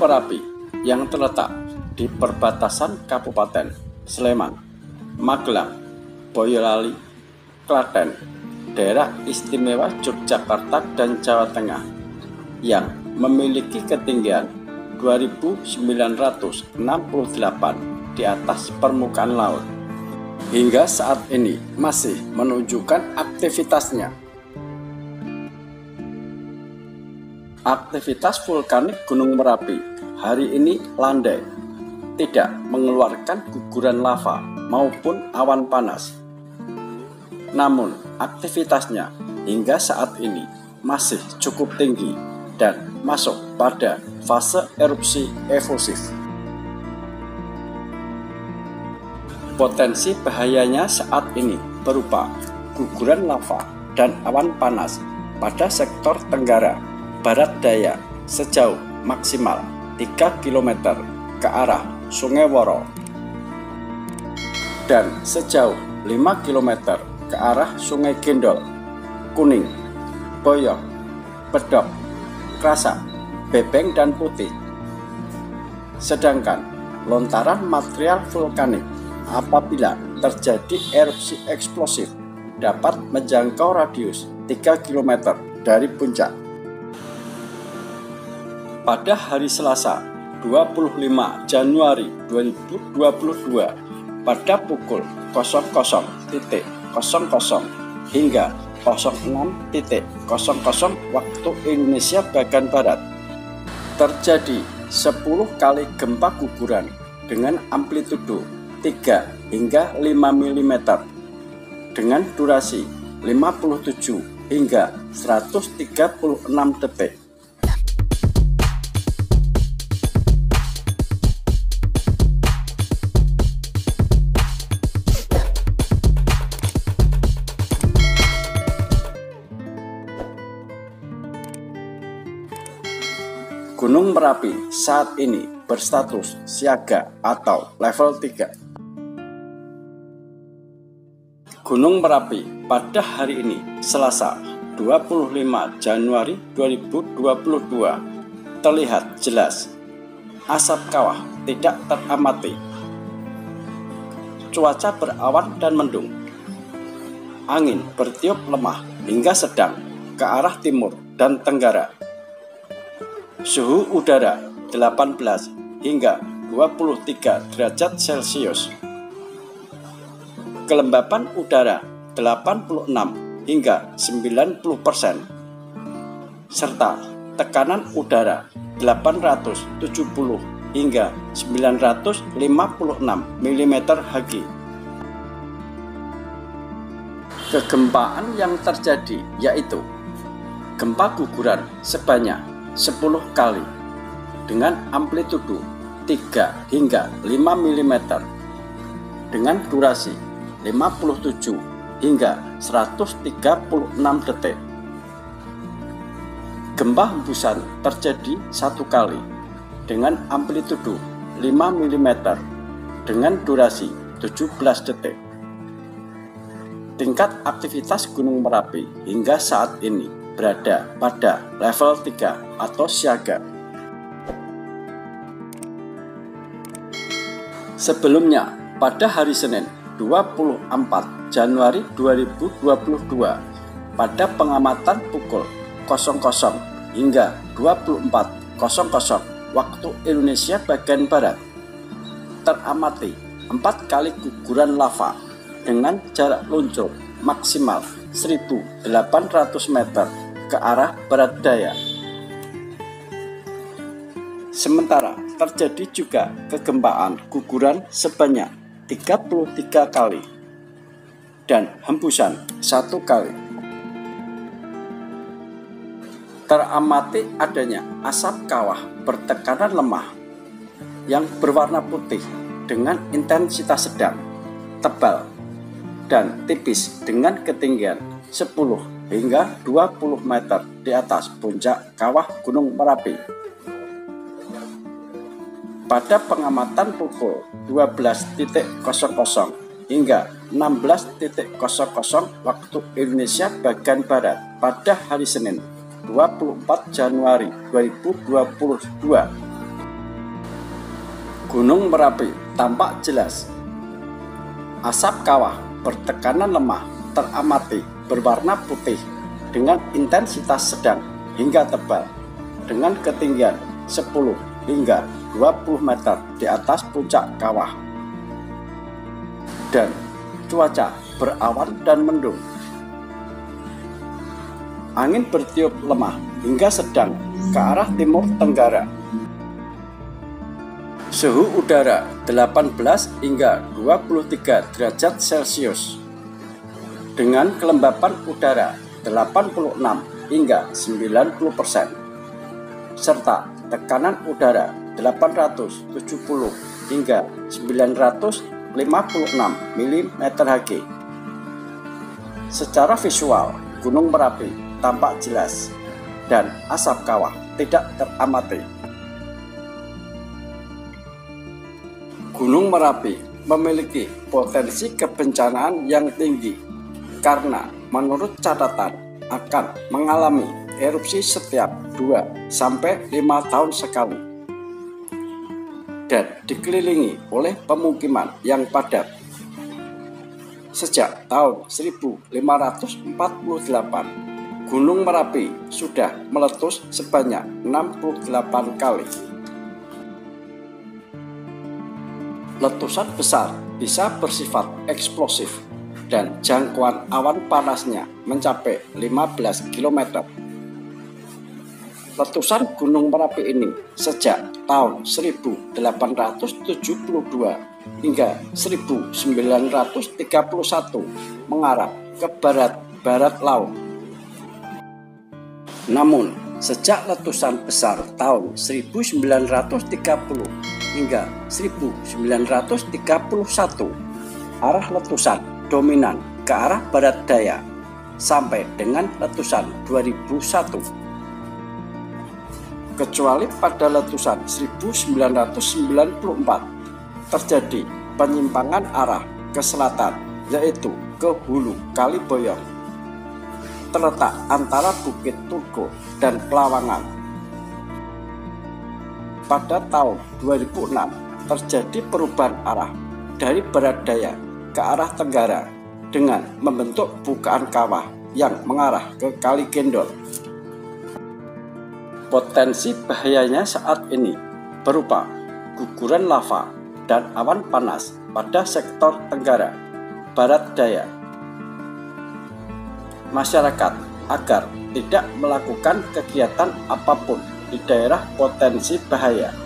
Merapi yang terletak di perbatasan Kabupaten Sleman, Magelang, Boyolali, Klaten, daerah istimewa Yogyakarta dan Jawa Tengah yang memiliki ketinggian 2.968 di atas permukaan laut. Hingga saat ini masih menunjukkan aktivitasnya. Aktivitas vulkanik Gunung Merapi hari ini landai, tidak mengeluarkan guguran lava maupun awan panas. Namun aktivitasnya hingga saat ini masih cukup tinggi dan masuk pada fase erupsi efusif. Potensi bahayanya saat ini berupa guguran lava dan awan panas pada sektor Tenggara Barat Daya sejauh maksimal 3 km ke arah Sungai Woro dan sejauh 5 km ke arah Sungai Gendol, Kuning, Boyong, Bedok, Krasak, Bebeng, dan Putih. Sedangkan lontaran material vulkanik apabila terjadi erupsi eksplosif dapat menjangkau radius 3 km dari puncak. Pada hari Selasa 25 Januari 2022 pada pukul 00.00 hingga 06.00 waktu Indonesia bagian Barat terjadi 10 kali gempa guguran dengan amplitudo 3 hingga 5 mm dengan durasi 57 hingga 136 detik. Gunung Merapi saat ini berstatus siaga atau level 3. Gunung Merapi pada hari ini Selasa 25 Januari 2022 terlihat jelas. Asap kawah tidak teramati. Cuaca berawan dan mendung. Angin bertiup lemah hingga sedang ke arah timur dan tenggara. Suhu udara 18 hingga 23 derajat Celcius. Kelembapan udara 86 hingga 90%. Serta tekanan udara 870 hingga 956 mm Hg. Kegempaan yang terjadi yaitu gempa guguran sebanyak 10 kali dengan amplitudo 3 hingga 5 mm dengan durasi 57 hingga 136 detik. Gempa hembusan terjadi 1 kali dengan amplitudo 5 mm dengan durasi 17 detik. Tingkat aktivitas Gunung Merapi hingga saat ini berada pada level 3 atau siaga. Sebelumnya, pada hari Senin 24 Januari 2022 pada pengamatan pukul 00 hingga 24.00 waktu Indonesia bagian Barat teramati 4 kali guguran lava dengan jarak luncur maksimal 1.800 meter ke arah barat daya. Sementara terjadi juga kegempaan guguran sebanyak 33 kali dan hembusan 1 kali. Teramati adanya asap kawah bertekanan lemah yang berwarna putih dengan intensitas sedang, tebal, dan tipis dengan ketinggian 10 hingga 20 meter di atas puncak kawah Gunung Merapi. Pada pengamatan pukul 12.00 hingga 16.00 waktu Indonesia bagian Barat pada hari Senin 24 Januari 2022 Gunung Merapi tampak jelas. Asap kawah bertekanan lemah teramati berwarna putih dengan intensitas sedang hingga tebal dengan ketinggian 10 hingga 20 meter di atas puncak kawah. Dan cuaca berawan dan mendung. Angin bertiup lemah hingga sedang ke arah timur tenggara. Suhu udara 18 hingga 23 derajat Celcius dengan kelembapan udara 86 hingga 90% serta tekanan udara 870 hingga 956 mm². Secara visual, Gunung Merapi tampak jelas dan asap kawah tidak teramati. Gunung Merapi memiliki potensi kebencanaan yang tinggi karena menurut catatan akan mengalami erupsi setiap 2-5 tahun sekali dan dikelilingi oleh pemukiman yang padat. Sejak tahun 1548, Gunung Merapi sudah meletus sebanyak 68 kali. Letusan besar bisa bersifat eksplosif dan jangkauan awan panasnya mencapai 15 km. Letusan Gunung Merapi ini sejak tahun 1872 hingga 1931 mengarah ke barat laut. Namun, sejak letusan besar tahun 1930 hingga 1931, arah letusan dominan ke arah barat daya sampai dengan letusan 2001. Kecuali pada letusan 1994 terjadi penyimpangan arah ke selatan, yaitu ke hulu Kali Boyong, terletak antara Bukit Turgo dan Pelawangan. Pada tahun 2006 terjadi perubahan arah dari barat daya ke arah tenggara dengan membentuk bukaan kawah yang mengarah ke Kali Gendol. Potensi bahayanya saat ini berupa guguran lava dan awan panas pada sektor tenggara, barat daya. Masyarakat agar tidak melakukan kegiatan apapun di daerah potensi bahaya.